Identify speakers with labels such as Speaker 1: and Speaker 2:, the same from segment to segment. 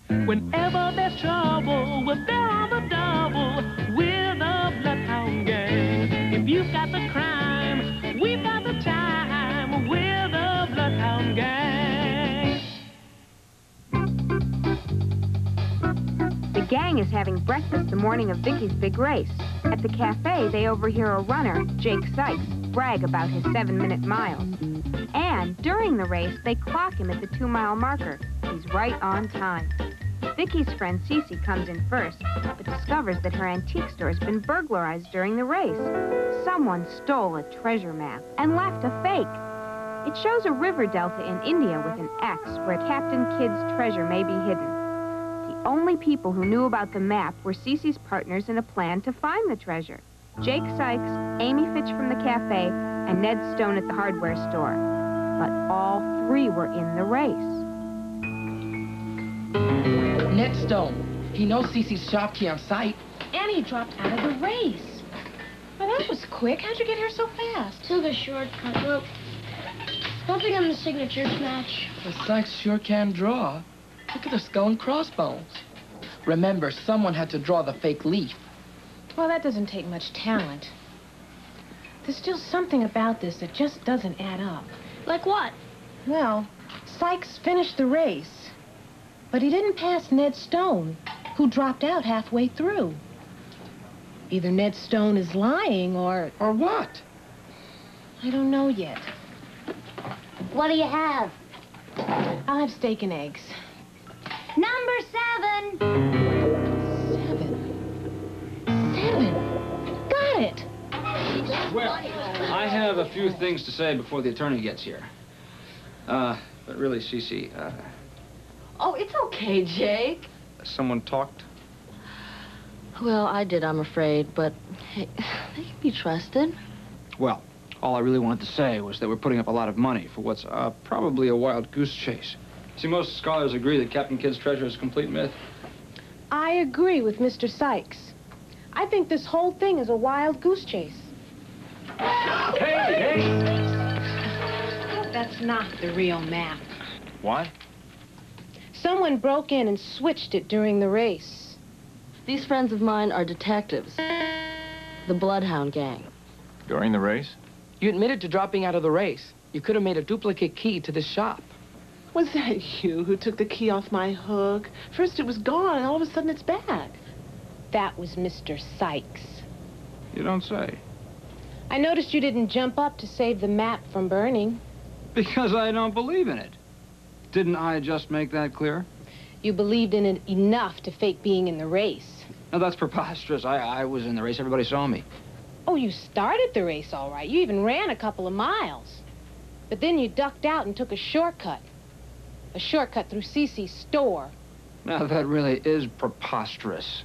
Speaker 1: Whenever there's trouble, we're there on the double. We're the Bloodhound Gang. If you've got the crime, we've got the time. We're the Bloodhound Gang.
Speaker 2: The gang is having breakfast the morning of Vicky's big race. At the cafe, they overhear a runner, Jake Sykes, brag about his 7-minute miles. And during the race, they clock him at the 2-mile marker. He's right on time. Vicky's friend Cece comes in first, but discovers that her antique store has been burglarized during the race. Someone stole a treasure map and left a fake. It shows a river delta in India with an X where Captain Kidd's treasure may be hidden. The only people who knew about the map were Cece's partners in a plan to find the treasure. Jake Sykes, Amy Fitch from the cafe, and Ned Stone at the hardware store. But all 3 were in the race.
Speaker 3: Ned Stone. He knows Cece's shop key on site.
Speaker 4: And he dropped out of the race. Well, that was quick. How'd you get here so fast?
Speaker 5: Took a shortcut. Look, something on the signatures match.
Speaker 3: The Sykes sure can draw. Look at the skull and crossbones. Remember, someone had to draw the fake leaf.
Speaker 4: Well, that doesn't take much talent. There's still something about this that just doesn't add up.
Speaker 5: Like what?
Speaker 4: Well, Sykes finished the race, but he didn't pass Ned Stone, who dropped out halfway through. Either Ned Stone is lying or...
Speaker 3: Or what?
Speaker 4: I don't know yet.
Speaker 5: What do you have?
Speaker 4: I'll have steak and eggs.
Speaker 5: Number 7.
Speaker 4: 7. Got it.
Speaker 6: Well, I have a few things to say before the attorney gets here. But really, Cece,
Speaker 7: Oh, it's okay, Jake.
Speaker 6: someone talked?
Speaker 7: Well, I did, I'm afraid, but hey, they can be trusted.
Speaker 6: Well, all I really wanted to say was that we're putting up a lot of money for what's probably a wild goose chase. See, most scholars agree that Captain Kidd's treasure is a complete myth.
Speaker 4: I agree with Mr. Sykes. I think this whole thing is a wild goose chase.
Speaker 6: Hey!
Speaker 4: That's not the real map.
Speaker 6: What?
Speaker 4: Someone broke in and switched it during the race.
Speaker 7: These friends of mine are detectives. The Bloodhound Gang.
Speaker 8: During the race?
Speaker 3: You admitted to dropping out of the race. You could have made a duplicate key to this shop.
Speaker 9: Was that you who took the key off my hook? First it was gone, and all of a sudden it's back.
Speaker 4: That was Mr. Sykes.
Speaker 6: You don't say.
Speaker 4: I noticed you didn't jump up to save the map from burning.
Speaker 6: Because I don't believe in it. Didn't I just make that clear?
Speaker 4: You believed in it enough to fake being in the race.
Speaker 6: No, that's preposterous. I was in the race. Everybody saw me.
Speaker 4: Oh, you started the race all right. You even ran a couple of miles. But then you ducked out and took a shortcut. A shortcut through Cece's store.
Speaker 6: Now, that really is preposterous.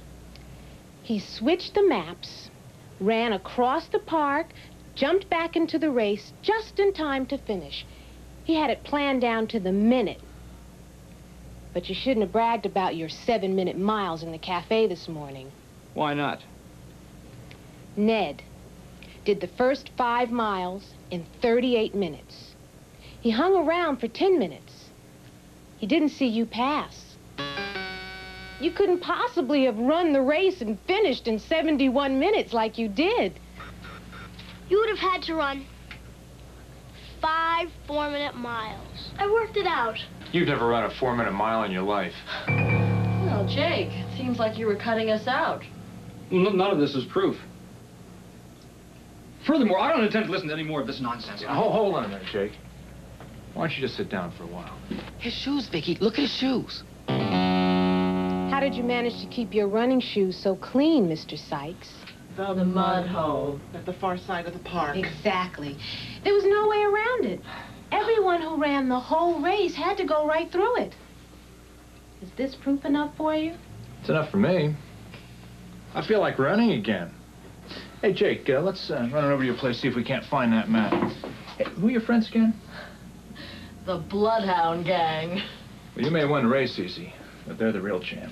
Speaker 4: He switched the maps, ran across the park, jumped back into the race just in time to finish. He had it planned down to the minute. But you shouldn't have bragged about your 7-minute miles in the cafe this morning.
Speaker 6: Why not?
Speaker 4: Ned did the first 5 miles in 38 minutes. He hung around for 10 minutes. He didn't see you pass. You couldn't possibly have run the race and finished in 71 minutes like you did.
Speaker 5: You would have had to run 5 4-minute miles. I worked it out.
Speaker 8: You've never run a 4-minute mile in your life.
Speaker 7: Well, Jake, it seems like you were cutting us out.
Speaker 6: Well, none of this is proof. Furthermore, I don't intend to listen to any more of this nonsense.
Speaker 8: Hold on a minute, Jake. Why don't you just sit down for a while?
Speaker 3: His shoes, Vicky. Look at his shoes.
Speaker 4: How did you manage to keep your running shoes so clean, Mr. Sykes?
Speaker 9: The
Speaker 7: mud hole.
Speaker 9: At the far side of the park.
Speaker 4: Exactly. There was no way around it. Everyone who ran the whole race had to go right through it. Is this proof enough for you?
Speaker 8: It's enough for me. I feel like running again. Hey, Jake, let's run over to your place, see if we can't find that map. Hey, who are your friends again?
Speaker 7: The Bloodhound Gang.
Speaker 8: Well, you may have won the race, Cece, but they're the real champs.